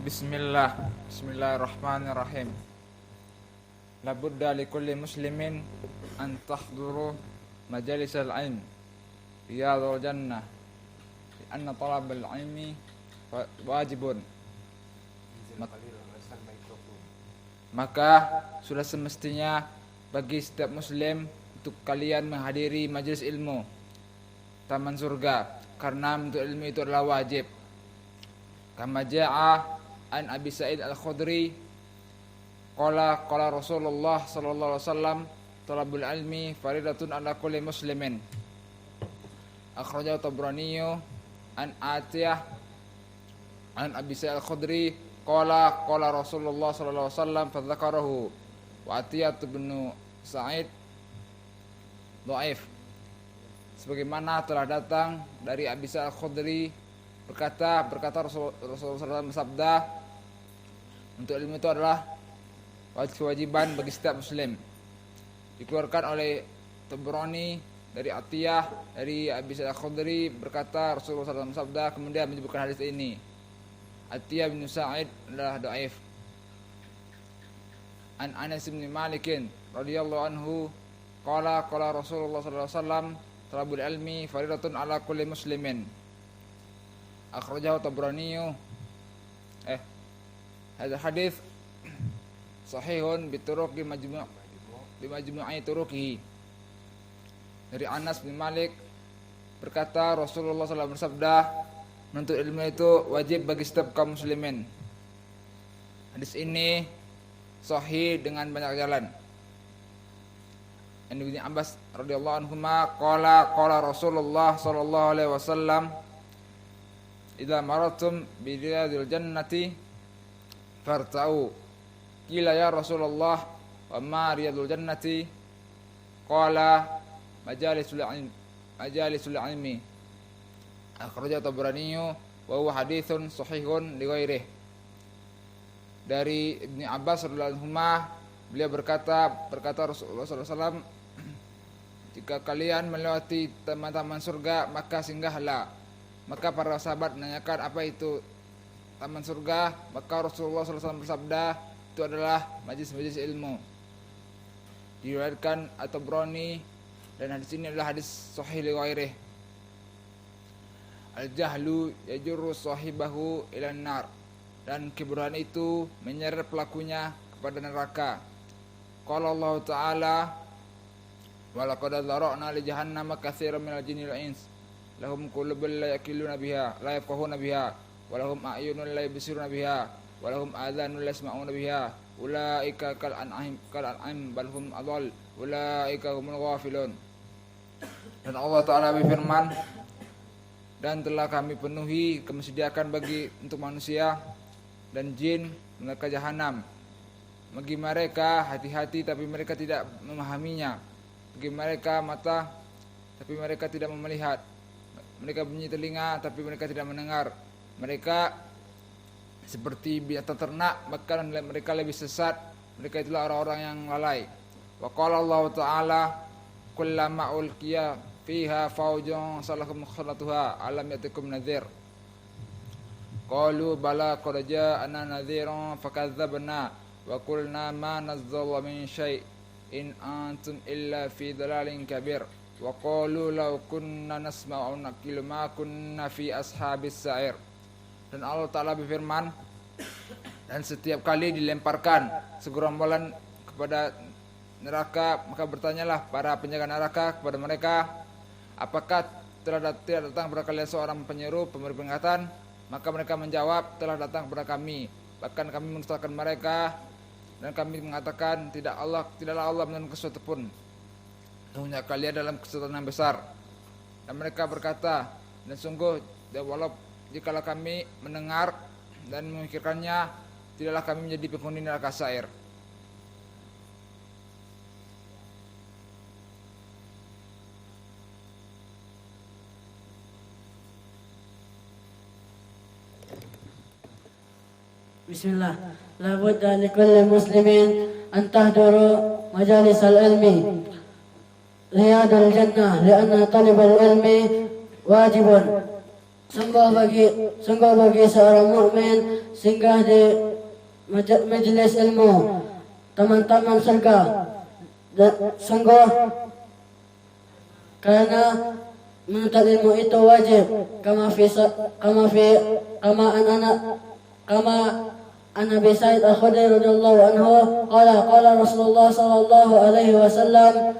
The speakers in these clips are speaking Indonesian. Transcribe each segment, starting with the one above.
Bismillahirrahmanirrahim. Labudda likulli muslimin an tahduru majalisal ilm riyadul jannah lianna talabal ilmi wajibun. Maka sudah semestinya bagi setiap muslim untuk kalian menghadiri majelis ilmu taman surga, karena menuntut ilmu itu adalah wajib. Kama ja'a an Abi Sa'id Al-Khudri qala Rasulullah sallallahu alaihi wasallam talabul ilmi faridatun ala kulli muslimin. Akhrajahu Tabrani an Atiyah an Abi Sa'id Al-Khudri qala Rasulullah sallallahu alaihi wasallam fadzakarahu wa Atiyah bin Sa'id dhaif. Sebagaimana telah datang dari Abi Sa'id Al-Khudri berkata Rasulullah bersabda, untuk ilmu itu adalah kewajiban bagi setiap muslim. Dikeluarkan oleh Tabrani dari Atiyah dari Abi Sa'id Al-Khudri berkata Rasulullah SAW bersabda, kemudian menyebutkan hadis ini. Atiyah bin Sa'id adalah dhaif. An Anas bin Malik radhiyallahu anhu qala Rasulullah sallallahu alaihi wasallam talabul ilmi faridatun ala kulli muslimin. Akhrajahu Tabrani. Hadis hadis sahihun bituruqi majmu'i turuqihi. Dari Anas bin Malik berkata Rasulullah SAW bersabda, menuntut ilmu itu wajib bagi setiap kaum muslimin. Hadis ini sahih dengan banyak jalan. An Ibnu Abbas radhiyallahu anhuma qala Rasulullah sallallahu alaihi wasallam, idza maratum bi riyadil jannati farta'u. Qila ya Rasulullah wa ma riyadul jannati? Qala majalisul ilmi. Akhrajahu Tabrani wa huwa haditsun sahihun li ghairihi. Dari Ibnu Abbas radhiyallahu anhuma, beliau berkata Rasulullah sallallahu alaihi wasallam, jika kalian melewati taman-taman surga maka singgahlah. Maka para sahabat menanyakan apa itu taman surga, maka Rasulullah SAW bersabda, itu adalah majlis-majlis ilmu. Diriwayatkan At-Tabrani dan hadis ini adalah hadis sahih li ghairihi. Al-jahlu yajurru sahibahu ilan nar, dan kebodohan itu menyeret pelakunya kepada neraka. Qala Allah Ta'ala, wa laqad dzara'na li jahannama katsiran minal jinni wal ins lahum qulubun la yaqiluna biha la yafqahuna biha wa lahum a'yunun la yubsiruna biha wa lahum adhanun la yasma'una biha ulaika kal an'am bal hum adall ulaika humul ghafilun. Dan Allah Ta'ala berfirman, dan telah kami penuhi kemesediaan bagi untuk manusia dan jin neraka jahanam. Bagi mereka hati-hati tapi mereka tidak memahaminya, bagi mereka mata tapi mereka tidak melihat, mereka punya telinga tapi mereka tidak mendengar. Mereka seperti binatang ternak, bahkan mereka lebih sesat. Mereka itulah orang-orang yang lalai. Wa qala Allah Ta'ala, kullama ulqiya fiha faujun salakum khalatuha alam yatikum nadhir. Qalu bala qad ja'ana nadhirun fakadzabna wa qulna ma nazzala min syai' in antum illa fi dalalin kabir. Wa qalu law kunna nasma'u naqilu ma kunna fi ashabis sa'ir. Dan Allah Ta'ala berfirman, dan setiap kali dilemparkan segerombolan kepada neraka, maka bertanyalah para penjaga neraka kepada mereka, apakah tidak datang kepada kalian seorang penyeru, pemberi peringatan? Maka mereka menjawab, telah datang kepada kami, bahkan kami mendustakan mereka, dan kami mengatakan tidaklah Allah menurunkan sesuatu pun. Sesungguhnya kalian dalam kesesatan yang besar. Dan mereka berkata, dan sungguh walau jikalau kami mendengar dan memikirkannya, tidaklah kami menjadi penghuni neraka sa'ir. Bismillah. La budda li kulli muslimin an tahduru majalis al-ilmi riyadul jannah lianna talibal ilmi wajibun. Sungguh bagi seorang mukmin singgah di majelis ilmu teman-teman surga. Dan sungguh karena menuntut ilmu itu wajib kama an Abi Sa'id Al-Khudri radhiyallahu anhu qala Rasulullah sallallahu alaihi wasallam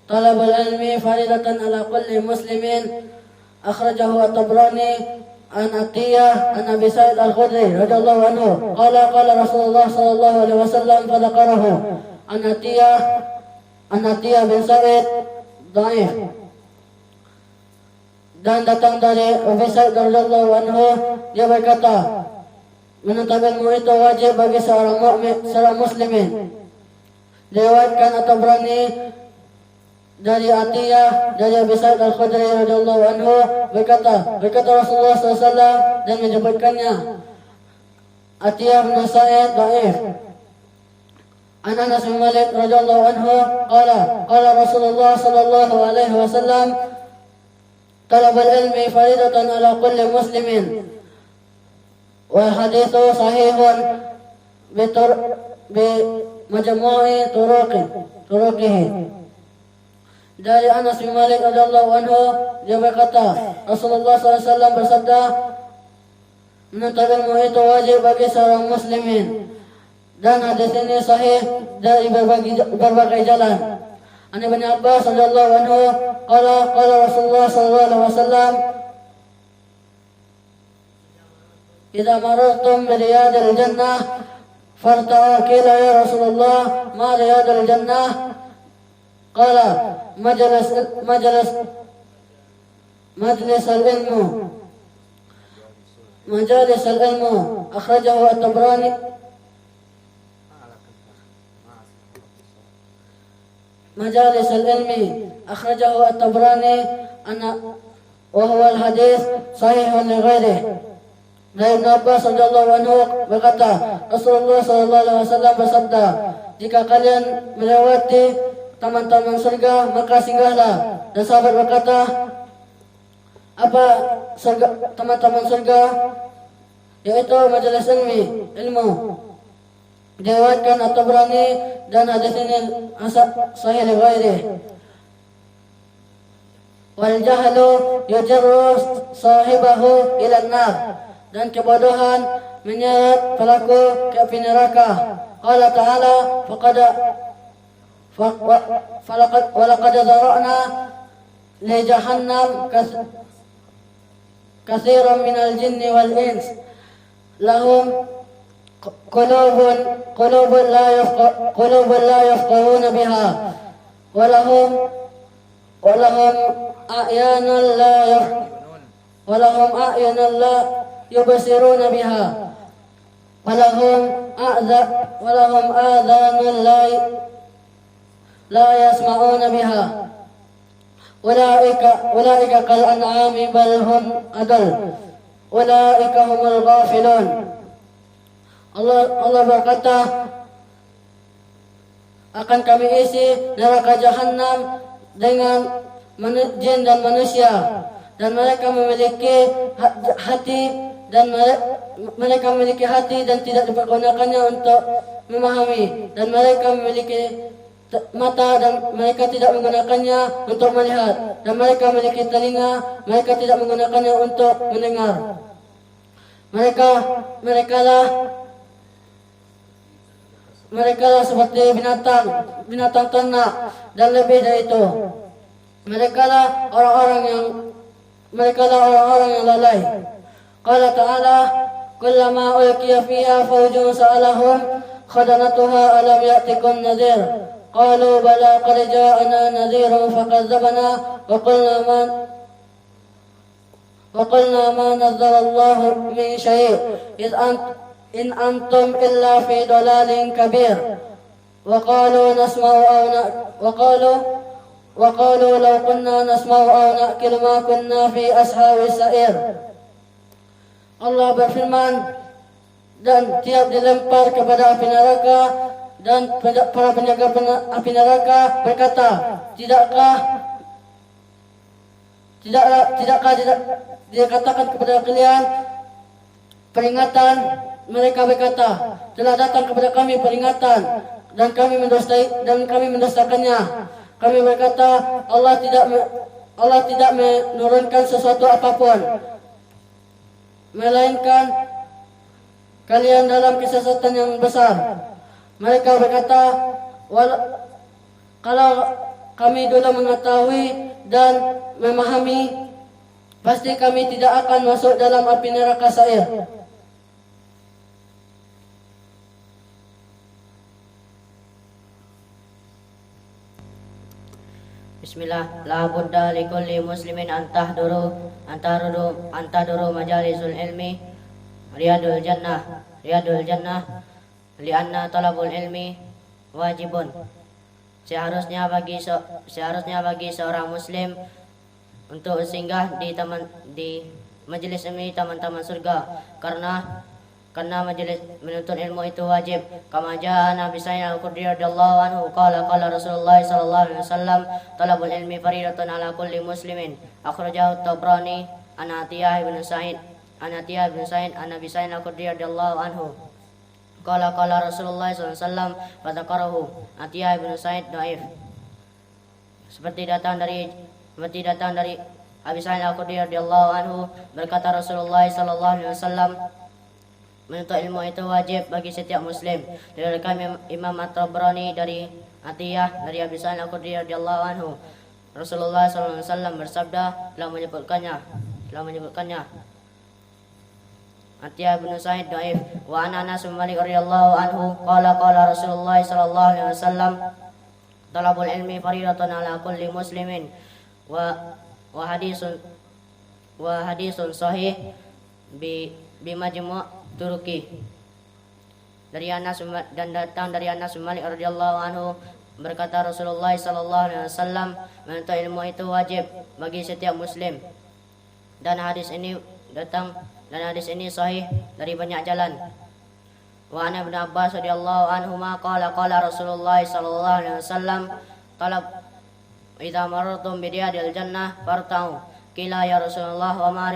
talabul ilmi faridatan ala kulli muslimin akhrajahu at-Tabrani an Atiyah an Abi Sa'id Al-Khudri radhiyallahu anhu qala Rasulullah sallallahu alaihi wasallam fadzakarahu an Atiyah bin Sa'id dhaif. Dan datang dari Abi Sa'id radhiyallahu anhu, dia berkata, menuntut ilmu itu wajib bagi seorang muslimin. Diriwayatkan atau berani dari Atiyah dari Abi Sa'id Al-Khudri radhiyallahu anhu berkata Rasulullah SAW dan menyebutkannya. Atiyah bin Sa'id dhaif. An Anas bin Malik radhiyallahu anhu qala Rasulullah sallallahu alaihi wasallam talabul ilmi faridatan ala kulli muslimin. Wal haditsu sahihun bi majmu'i turuqihi. Dari Anas bin Malik radhiyallahu anhu dia berkata Rasulullah SAW bersabda, menuntut ilmu itu wajib bagi seorang muslimin. Dan hadis ini sahih dari berbagai jalan. An Ibnu Abbas radhiyallahu anhu qala Rasulullah sallallahu alaihi wasallam idza marartum bi riyadil jannah farta'u qila ya Rasulullah ma riyadil jannah qala majalis al-ilmu akhrajahu at-Tabrani majalis al-ilmi akhrajahu at-Tabrani wa huwa al-hadis sahihun li ghairihi. Dari Ibnu Abbas radhiyallahu anhu berkata, Rasulullah sallallahu alaihi wasallam bersabda, jika kalian melewati taman-taman surga maka singgahlah. Dan sahabat berkata, apa surga, taman-taman surga? Yaitu majelis ilmu. Diriwayatkan at-Tabrani dan hadis ini sahih li ghairihi. Wal jahlu yujarru sahibahu ila an-nar. Dan kebodohan menyeret pelaku ke api neraka. Qala ta'ala walaqad zara'na li jahannam katsiran minal jinni wal ins lahum qulubun la yafqahuna biha walahum a'yunun la yubsiruna biha walahum adhanun la yasma'una biha ulaika kal an'ami bal hum adall ulaika humul ghafilun. Allah berkata, akan kami isi neraka jahanam dengan jin dan manusia, dan mereka memiliki hati dan mereka memiliki hati dan tidak dipergunakannya untuk memahami, dan mereka memiliki mata dan mereka tidak menggunakannya untuk melihat, dan mereka memiliki telinga, mereka tidak menggunakannya untuk mendengar. Mereka lah seperti binatang ternak dan lebih dari itu. Mereka lah orang-orang yang lalai. Qala ta'ala kullama ulqiya fiha fawjun sa'alahum khadanatuha alam ya'tikum nadhir qalu bala qad ja'ana nadhirun fakadzabna wa qulna ma nazzala Allahu min syai' in antum illa fi dalalin kabir wa qalu law kunna nasma'u aw na'qilu ma kunna fi ashabis sa'ir. Allah berfirman, dan tiap dilempar kepada api neraka, dan para penjaga api neraka berkata, Tidakkah dikatakan kepada kalian peringatan? Mereka berkata, telah datang kepada kami peringatan dan kami mendustakannya. Kami berkata, Allah tidak menurunkan sesuatu apapun, melainkan kalian dalam kesesatan yang besar. Mereka berkata, kalau kami dulu mengetahui dan memahami, pasti kami tidak akan masuk dalam api neraka sa'ir. Bismillah. La budda li kulli muslimin an tahduru majalisul ilmi riyadul jannah lianna talabul ilmi wajibun. Seharusnya bagi seorang muslim untuk singgah di majelis ilmu taman-taman surga, karena majelis menuntut ilmu itu wajib. Kama jaa Nabi Sa'id al-Khudri radhiyallahu anhu qala Rasulullah sallallahu alaihi wasallam talabul ilmi faridatun ala kulli muslimin. Akhrajahu Tabrani an Atiyah bin Sa'id an Nabi Sa'id al-Khudri radhiyallahu anhu qala Rasulullah sallallahu alaihi wasallam fa dzakarahu Atiyah bin Sa'id dhaif. Seperti datang dari Abi Sa'id al-Khudri radhiyallahu anhu, berkata Rasulullah sallallahu alaihi wasallam, menuntut ilmu itu wajib bagi setiap muslim. Diriwayatkan Imam At-Tabrani dari Atiyah dari Abi Sa'id al-Khudri radhiyallahu anhu, Rasulullah sallallahu alaihi wasallam bersabda, telah menyebutkannya. Atiyah bin Sa'id dhaif. Wa Anas bin Malik radhiyallahu anhu qala Rasulullah sallallahu alaihi wasallam talabul ilmi faridatun ala kulli muslimin wa hadisun sahih bi majmu' turuki. Dari Anas dan datang dari Anas bin Malik radhiyallahu anhu, berkata Rasulullah sallallahu alaihi wasallam, menuntut ilmu itu wajib bagi setiap muslim. Dan hadis ini sahih dari banyak jalan. Wa ana Ibnu Abbas radhiyallahu anhuma qala Rasulullah sallallahu alaihi wasallam talab idza marartum bi riyadil jannah fartau. Qila ya Rasulullah wa ma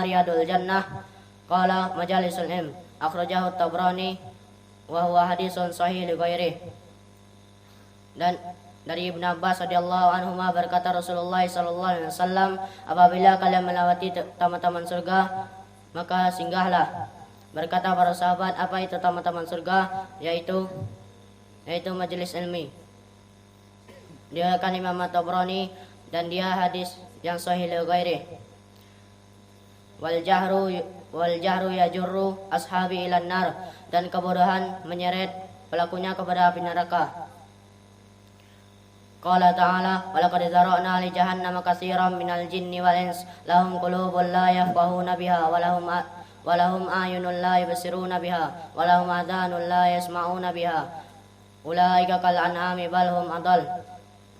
riyadul jannah? Qala majalisul ilm. Akhrajahu Tabrani wa huwa hadisun sahih li ghairihi. Dan dari Ibnu Abbas radhiyallahu anhuma berkata Rasulullah sallallahu alaihi wasallam, apabila kalian melewati taman-taman surga, maka singgahlah. Berkata para sahabat, apa itu taman-taman surga? Yaitu majelis ilmi. Dia akan Imam At-Tabrani dan dia hadis yang sahih li ghairihi. Wal jahru yajurru ashabi ilan nar, dan kebodohan menyeret pelakunya kepada api neraka. Qala ta'ala wa laqad zara'na li jahannama katsiran minal jinni wal ins lahum qulubun la yafqahuna biha wa lahum a'yunun la yubsiruna biha wa lahum adhanun la yasma'una biha ulaika kal an'ami bal hum adall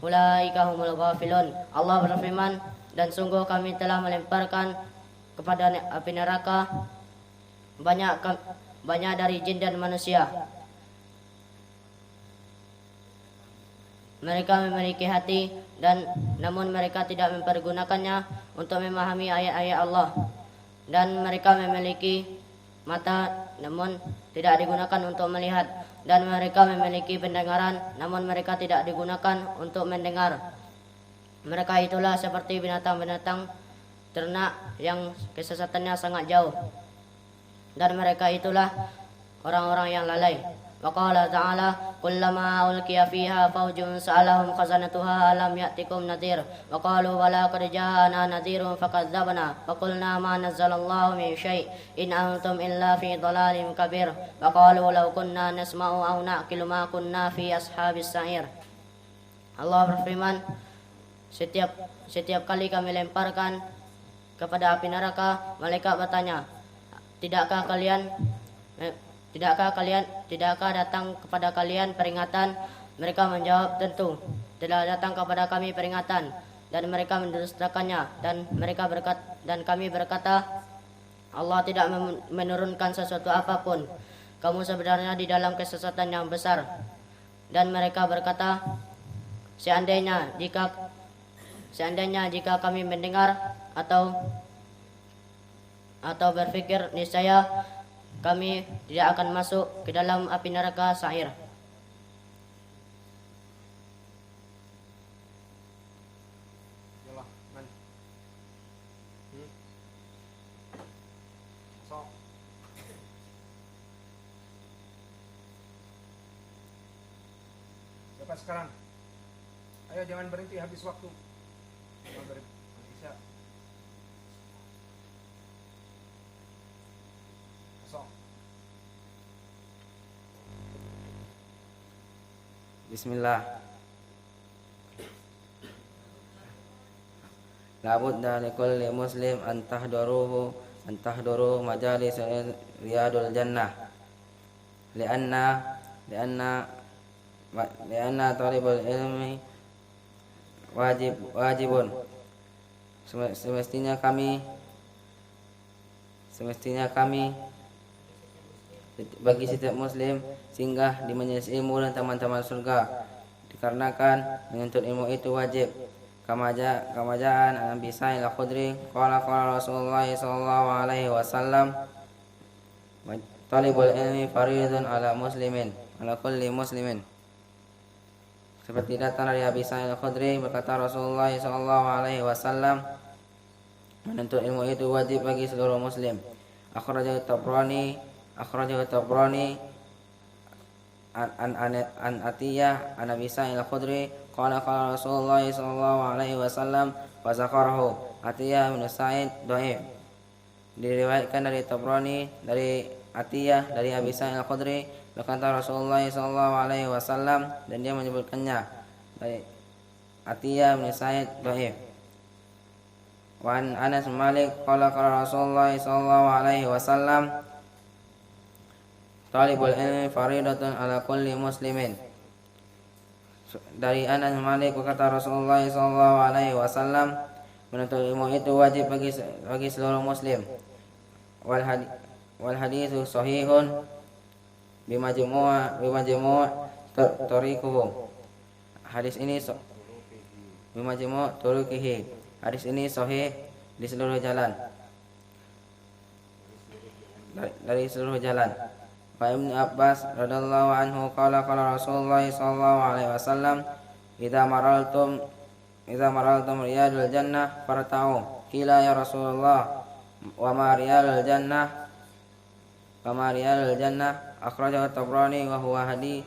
ulaika humul ghafilun. Allah berfirman, dan sungguh kami telah melemparkan kepada api neraka banyak dari jin dan manusia. Mereka memiliki hati namun mereka tidak mempergunakannya untuk memahami ayat-ayat Allah, dan mereka memiliki mata namun tidak digunakan untuk melihat, dan mereka memiliki pendengaran namun mereka tidak digunakan untuk mendengar. Mereka itulah seperti binatang-binatang ternak yang kesesatannya sangat jauh, dan mereka itulah orang-orang yang lalai. Wa qala ta'ala kullama ulqiya fiha fawjun sa'alahum khazanatuha alam ya'tikum nadhir wa qalu wala qad ja'ana nadhirun fakadzdzabna wa qulna ma nazzalallahu min syai' in antum illa fi dhalalin kabir wa qalu law kunna nasma'u aw na'qilu ma kunna fi ashabis sa'ir. Allah berfirman, setiap kali kami lemparkan kepada api neraka, malaikat bertanya, tidakkah datang kepada kalian peringatan? Mereka menjawab, tentu telah datang kepada kami peringatan, dan mereka mendustakannya. Dan kami berkata, Allah tidak menurunkan sesuatu apapun. Kamu sebenarnya di dalam kesesatan yang besar. Dan mereka berkata, seandainya Seandainya jika kami mendengar atau berpikir, niscaya kami tidak akan masuk ke dalam api neraka sa'ir. Cepat sekarang. Ayo jangan berhenti habis waktu. Maghrib, Isya. Kosong. Bismillah. La budda likulli muslim an tahduru majalis riyadul jannah. Lianna talibul ilmi wajibun. Semestinya kami bagi setiap muslim singgah di majelis ilmu dan taman-taman surga, dikarenakan menuntut ilmu itu wajib. Kama ja'an Nabi Sa'id al-Khudri qala Rasulullah sallallahu alaihi wasallam, talibul ilmi faridun ala kulli muslimin. Seperti datang dari Abi Sa'id al-Khudri, berkata Rasulullah sallallahu alaihi wasallam, menuntut ilmu itu wajib bagi seluruh muslim. Akhrajahu Tabrani an Atiyah an Abi Sa'id al-Khudri qala Rasulullah sallallahu alaihi wasallam wa zakarahu Atiyah bin Sa'id dhaif. Diriwayatkan dari Tabrani dari Atiyah dari Abi Sa'id al-Khudri, berkata Rasulullah sallallahu alaihi wasallam, dan dia menyebutkannya dari Atiyah bin Sa'id dhaif. Wa an Anas bin Malik qala Rasulullah sallallahu alaihi wasallam, talibul ilmi faridatun ala kulli muslimin. Dari Anas bin Malik berkata Rasulullah sallallahu alaihi wasallam, menuntut ilmu itu wajib bagi seluruh muslim. Wal haditsu sahihun bimajmu' tariquhu. Hadis ini bimajmu' turuqihi. Hadis ini sahih di seluruh jalan. Dari seluruh jalan. Fa Ibnu Abbas radhiyallahu anhu qala Rasulullah sallallahu alaihi wasallam, idza maraltum riyadul jannah farta'u. Qila ya Rasulullah, wa ma riyadul jannah? Akhrajahu Tabrani wa huwa hadits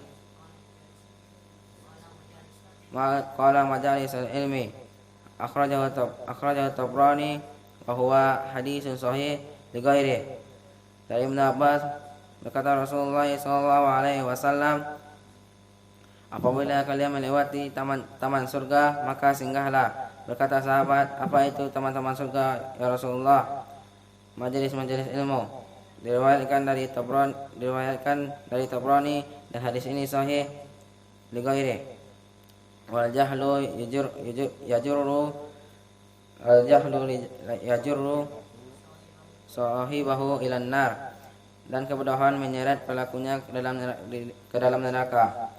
qala majalis ilmi. Akhrajahu Tabrani wa huwa haditsun sahih li ghairi. Dari Ibnu Abbas berkata Rasulullah sallallahu alaihi wasallam, apabila kalian melewati taman surga, maka singgahlah. Berkata sahabat, apa itu taman-taman surga ya Rasulullah? Majelis-majelis ilmu. Diriwayatkan dari Tabrani dan hadis ini sahih li ghairi. Wal jahlu yajurru sahibahu ilan nar. Dan kebodohan menyeret pelakunya ke dalam neraka.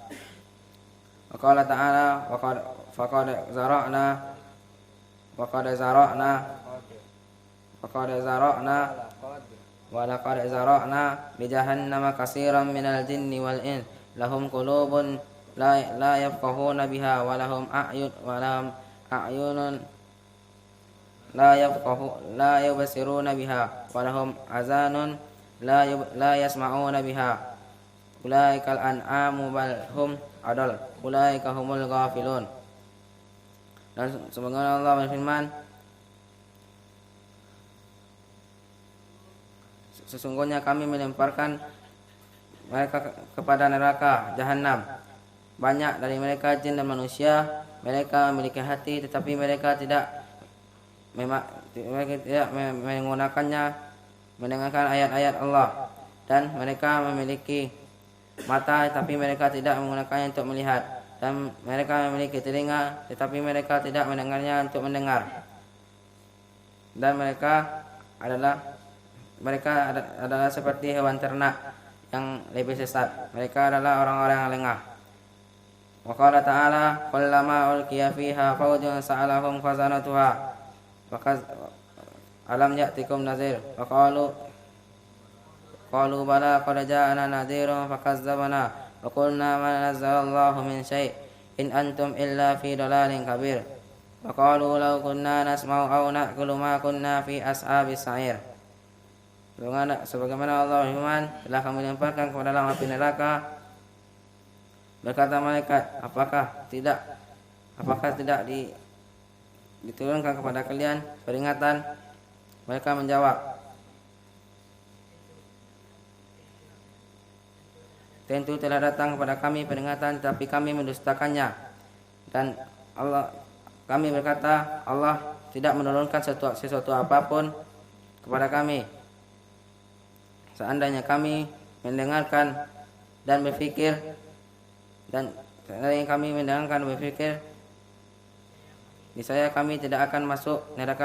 Qala ta'ala faqad zara'na li jahannama katsiran minal jinni wal ins lahum qulubun la yafqahuna biha wa lahum a'yunun la yubsiruna biha wa lahum azanun la yasma'una biha. Ulaikal an'amu bal hum adal. Ulaika humul ghafilun. Dan semoga Allah berfirman, sesungguhnya kami melemparkan mereka kepada neraka jahanam. Banyak dari mereka jin dan manusia. Mereka memiliki hati, tetapi mereka tidak menggunakannya mendengarkan ayat-ayat Allah. Dan mereka memiliki mata, tetapi mereka tidak menggunakannya untuk melihat. Dan mereka memiliki telinga, tetapi mereka tidak mendengarnya untuk mendengar. Dan mereka adalah seperti hewan ternak yang lebih sesat. Mereka adalah orang-orang yang lengah. Wa qala ta'ala kullama ulqiya fiha fawjun sa'alahum khazanatuha alam ya'tikum nadhir wa qalu bala qad ja'ana nadhirun fakazzabna wa qulna ma nazzalallahu min syai' in antum illa fi dalalin kabir wa qalu law kunna nasma'u aw na'kulu ma kunna fi ashabis sa'ir. Sebagaimana Allah firman, telah kami lemparkan kepada dalam api neraka. Berkata malaikat, apakah tidak diturunkan kepada kalian peringatan? Mereka menjawab, tentu telah datang kepada kami peringatan, tapi kami mendustakannya. Dan kami berkata, Allah tidak menurunkan sesuatu apapun kepada kami. Seandainya kami mendengarkan dan berfikir, niscaya kami tidak akan masuk neraka